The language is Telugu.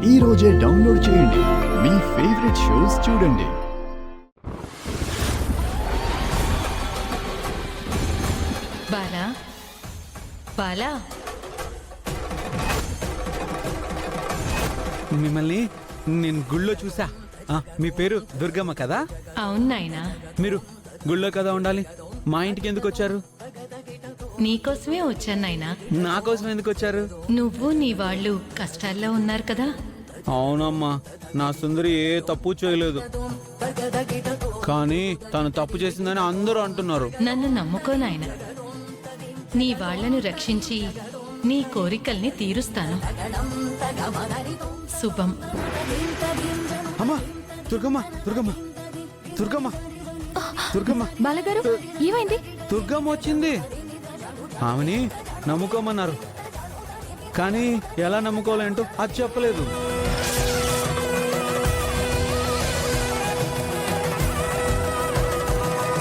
ఈ రోజే డౌన్లోడ్ చేయండి. మీ ఫేవరెట్ షోస్ చూడండి. బాలా బాలా, మిమ్మల్ని నేను గుళ్ళో చూసా. మీ పేరు దుర్గమ్మ కదా? అవును నాయనా. మీరు గుళ్ళో కదా ఉండాలి, మా ఇంటికి ఎందుకు వచ్చారు? నీకోసమే వచ్చాను నాయనా. నా కోసం ఎందుకు వచ్చారు? నువ్వు నీ వాళ్ళు కష్టాల్లో ఉన్నారు కదా. అవునమ్మా, నా సుందరి ఏ తప్పు చేయలేదు, కానీ తను తప్పు చేసిందని అందరూ అంటున్నారు. నన్ను నమ్ముకో నాయనా, నీ వాళ్లను రక్షించి నీ కోరికల్ని తీరుస్తాను. శుభం. అమ్మా, దుర్గమ్మ దుర్గమ్మ దుర్గమ్మ దుర్గమ్మ బాలగారు, ఏమైంది? దుర్గమ్మ వచ్చింది. ఆమెని నమ్ముకోమన్నారు, కానీ ఎలా నమ్ముకోవాలంటూ అది చెప్పలేదు.